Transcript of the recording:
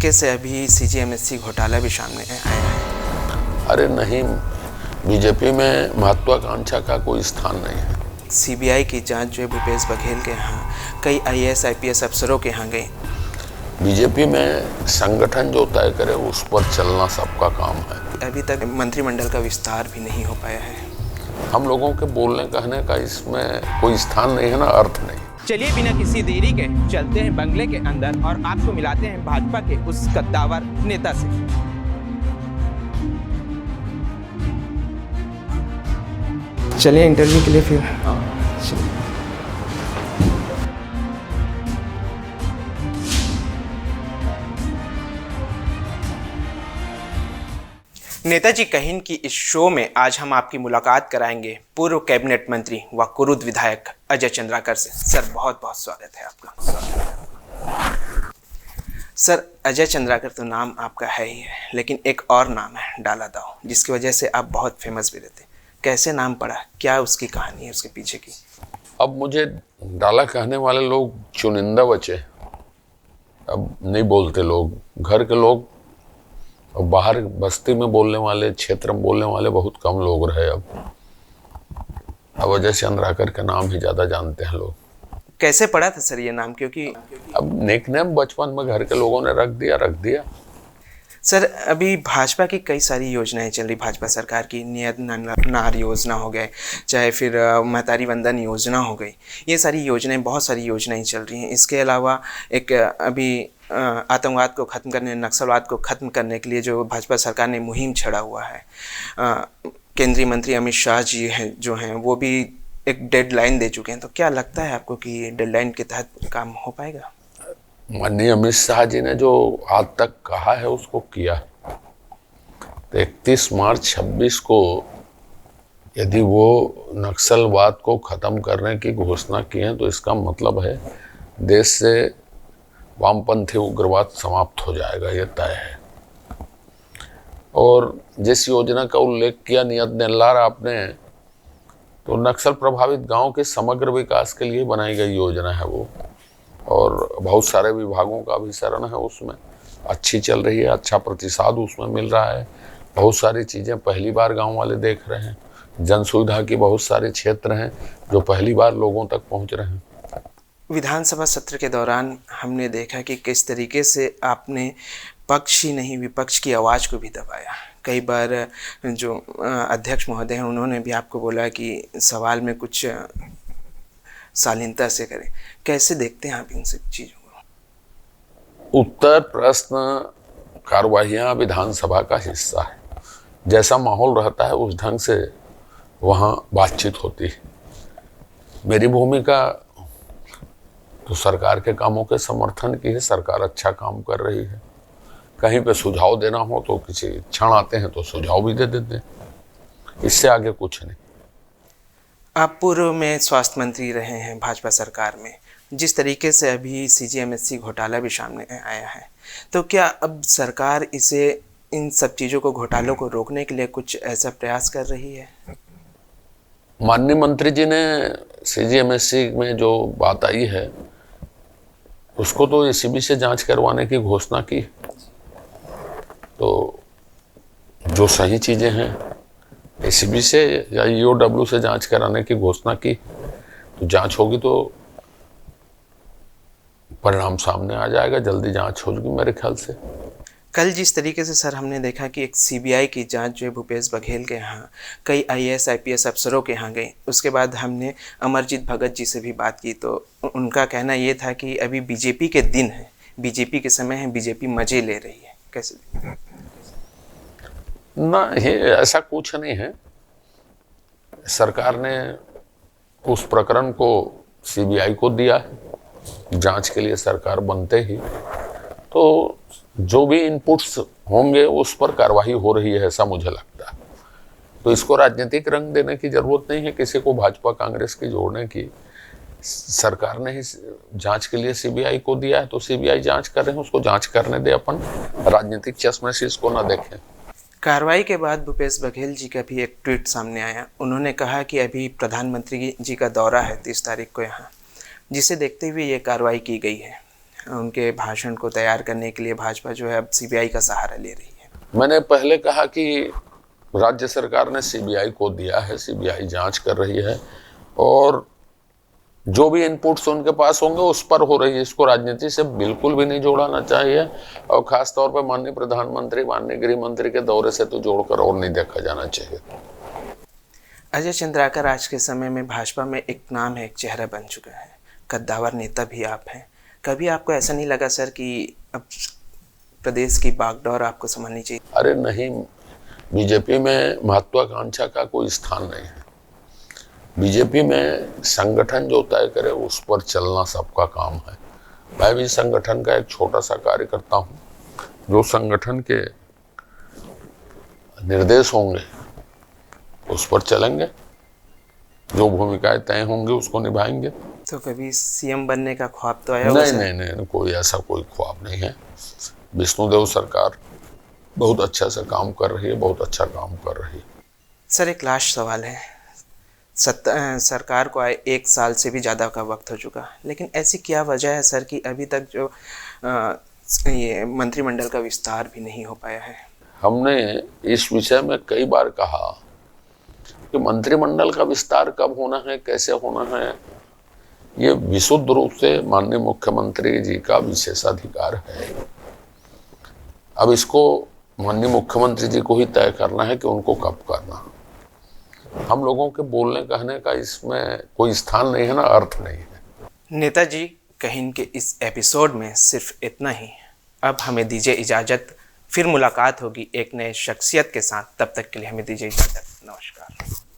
तरीके से अभी सीजीएमएससी घोटाला भी सामने आया है। अरे नहीं, बीजेपी में महत्वाकांक्षा का कोई स्थान नहीं है। सीबीआई की जांच जो है भूपेश बघेल के यहाँ, कई आईएएस आईपीएस अफसरों के यहाँ गई। बीजेपी में संगठन जो तय करे उस पर चलना सबका काम है। अभी तक मंत्रिमंडल का विस्तार भी नहीं हो पाया है। हम लोगों के बोलने कहने का इसमें कोई स्थान नहीं है ना, अर्थ नहीं। चलिए बिना किसी देरी के चलते हैं बंगले के अंदर और आपको मिलाते हैं भाजपा के उस कद्दावर नेता से। चलिए इंटरव्यू के लिए फिर। नेताजी कहिन की इस शो में आज हम आपकी मुलाकात कराएंगे पूर्व कैबिनेट मंत्री व कुरुद विधायक अजय चंद्राकर से। सर बहुत बहुत स्वागत है आपका। सर अजय चंद्राकर तो नाम आपका है ही है, लेकिन एक और नाम है डाला दाव, जिसकी वजह से आप बहुत फेमस भी रहते। कैसे नाम पड़ा, क्या उसकी कहानी है उसके पीछे की? अब मुझे डाला कहने वाले लोग चुनिंदा बचे, अब नहीं बोलते लोग, घर के लोग और बाहर बस्ती में बोलने वाले, क्षेत्र में बोलने वाले बहुत कम लोग रहे। अब अजय चंद्राकर का नाम ही ज़्यादा जानते हैं लोग। कैसे पड़ा था सर ये नाम? क्योंकि अब नेकनेम बचपन में घर के लोगों ने रख दिया। सर अभी भाजपा की कई सारी योजनाएं चल रही, भाजपा सरकार की नियत नार योजना हो गए, चाहे फिर महतारी वंदन योजना हो गई, ये सारी योजनाएं, बहुत सारी योजनाएं चल रही हैं। इसके अलावा एक अभी आतंकवाद को ख़त्म करने, नक्सलवाद को ख़त्म करने के लिए जो भाजपा सरकार ने मुहिम छेड़ा हुआ है, केंद्रीय मंत्री अमित शाह जी हैं जो हैं, वो भी एक डेडलाइन दे चुके हैं। तो क्या लगता है आपको कि डेडलाइन के तहत काम हो पाएगा? माननीय अमित शाह जी ने जो आज तक कहा है उसको किया। तो 31 मार्च 26 को यदि वो नक्सलवाद को ख़त्म करने की घोषणा की है तो इसका मतलब है देश से वामपंथी उग्रवाद समाप्त हो जाएगा, ये तय है। और जिस योजना का उल्लेख किया नियत नेल्लार आपने, तो नक्सल प्रभावित गांव के समग्र विकास के लिए बनाई गई योजना है वो, और बहुत सारे विभागों का अभिसरण है उसमें, अच्छी चल रही है, अच्छा प्रतिसाद उसमें मिल रहा है। बहुत सारी चीज़ें पहली बार गांव वाले देख रहे हैं, जन सुविधा के बहुत सारे क्षेत्र हैं जो पहली बार लोगों तक पहुंच रहे हैं। विधानसभा सत्र के दौरान हमने देखा कि किस तरीके से आपने पक्ष ही नहीं विपक्ष की आवाज़ को भी दबाया। कई बार जो अध्यक्ष महोदय हैं उन्होंने भी आपको बोला कि सवाल में कुछ शालीनता से करें। कैसे देखते हैं आप इन सब चीज़ों को? उत्तर प्रश्न कार्यवाहियाँ विधानसभा का हिस्सा है, जैसा माहौल रहता है उस ढंग से वहाँ बातचीत होती है। मेरी भूमिका तो सरकार के कामों के समर्थन की है, सरकार अच्छा काम कर रही है। कहीं पे सुझाव देना हो तो किसी क्षण आते हैं तो सुझाव भी दे देते हैं, इससे आगे कुछ नहीं। आप पूर्व में स्वास्थ्य मंत्री रहे हैं भाजपा सरकार में। जिस तरीके से अभी सीजीएमएससी घोटाला भी सामने आया है, तो क्या अब सरकार इसे, इन सब चीज़ों को, घोटालों को रोकने के लिए कुछ ऐसा प्रयास कर रही है? माननीय मंत्री जी ने सीजीएमएससी में जो बात आई है उसको तो एसीबी से जांच करवाने की घोषणा की। तो जो सही चीज़ें हैं एसीबी से या ईओडब्ल्यू से जांच कराने की घोषणा की, तो जांच होगी तो परिणाम सामने आ जाएगा, जल्दी जांच होगी मेरे ख्याल से। कल जिस तरीके से सर हमने देखा कि एक सीबीआई की जांच जो है भूपेश बघेल के यहाँ, कई आईएएस आईपीएस अफसरों के यहाँ गई, उसके बाद हमने अमरजीत भगत जी से भी बात की, तो उनका कहना ये था कि अभी बीजेपी के दिन है, बीजेपी के समय है, बीजेपी मजे ले रही है। कैसे? ना, ये ऐसा कुछ नहीं है। सरकार ने उस प्रकरण को सीबीआई को दिया है जांच के लिए, सरकार बनते ही तो जो भी इनपुट्स होंगे उस पर कार्रवाई हो रही है, ऐसा मुझे लगता है। तो इसको राजनीतिक रंग देने की जरूरत नहीं है, किसी को भाजपा कांग्रेस की जोड़ने की। सरकार ने ही जांच के लिए सीबीआई को दिया है तो सीबीआई जांच कर रहे हैं, उसको जांच करने दे, अपन राजनीतिक चश्मे से इसको ना देखें। कार्रवाई के बाद भूपेश बघेल जी का भी एक ट्वीट सामने आया। उन्होंने कहा कि अभी प्रधानमंत्री जी का दौरा है 30 तारीख को यहाँ, जिसे देखते हुए ये कार्रवाई की गई है। उनके भाषण को तैयार करने के लिए भाजपा जो है अब सीबीआई का सहारा ले रही है। मैंने पहले कहा कि राज्य सरकार ने सीबीआई को दिया है, सीबीआई जांच कर रही है और जो भी इनपुट्स उनके पास होंगे उस पर हो रही है। इसको राजनीति से बिल्कुल भी नहीं जोड़ना चाहिए और खास तौर पर माननीय प्रधानमंत्री, माननीय गृह मंत्री के दौरे से तो जोड़कर और नहीं देखा जाना चाहिए। अजय चंद्राकर आज के समय में भाजपा में एक नाम है, एक चेहरा बन चुका है, कद्दावर नेता भी आप हैं। कभी आपको ऐसा नहीं लगा सर कि अब प्रदेश की बागडोर आपको संभालनी चाहिए? अरे नहीं, बीजेपी में महत्वाकांक्षा का कोई स्थान नहीं है। बीजेपी में संगठन जो तय करे उस पर चलना सबका काम है। मैं भी संगठन का एक छोटा सा कार्यकर्ता हूँ। जो संगठन के निर्देश होंगे उस पर चलेंगे, जो भूमिकाएं तय होंगी उसको निभाएंगे। तो कभी सीएम बनने का ख्वाब तो आया होगा? नहीं, कोई ऐसा कोई ख्वाब नहीं है। विष्णुदेव सरकार बहुत अच्छा से काम कर रही है, बहुत अच्छा काम कर रही है। सर एक लास्ट सवाल है, सरकार को आए 1 साल से भी ज़्यादा का वक्त हो चुका, लेकिन ऐसी क्या वजह है सर कि अभी तक जो ये मंत्रिमंडल का विस्तार भी नहीं हो पाया है? हमने इस विषय में कई बार कहा कि मंत्रिमंडल का विस्तार कब होना है, कैसे होना है, ये विशुद्ध रूप से माननीय मुख्यमंत्री जी का विशेषाधिकार है। अब इसको माननीय मुख्यमंत्री जी को ही तय करना है कि उनको कब करना। हम लोगों के बोलने कहने का इसमें कोई स्थान नहीं है ना, अर्थ नहीं है। नेताजी कहिन के इस एपिसोड में सिर्फ इतना ही। अब हमें दीजिए इजाज़त, फिर मुलाकात होगी एक नए शख्सियत के साथ। तब तक के लिए हमें दीजिए इजाज़त। नमस्कार।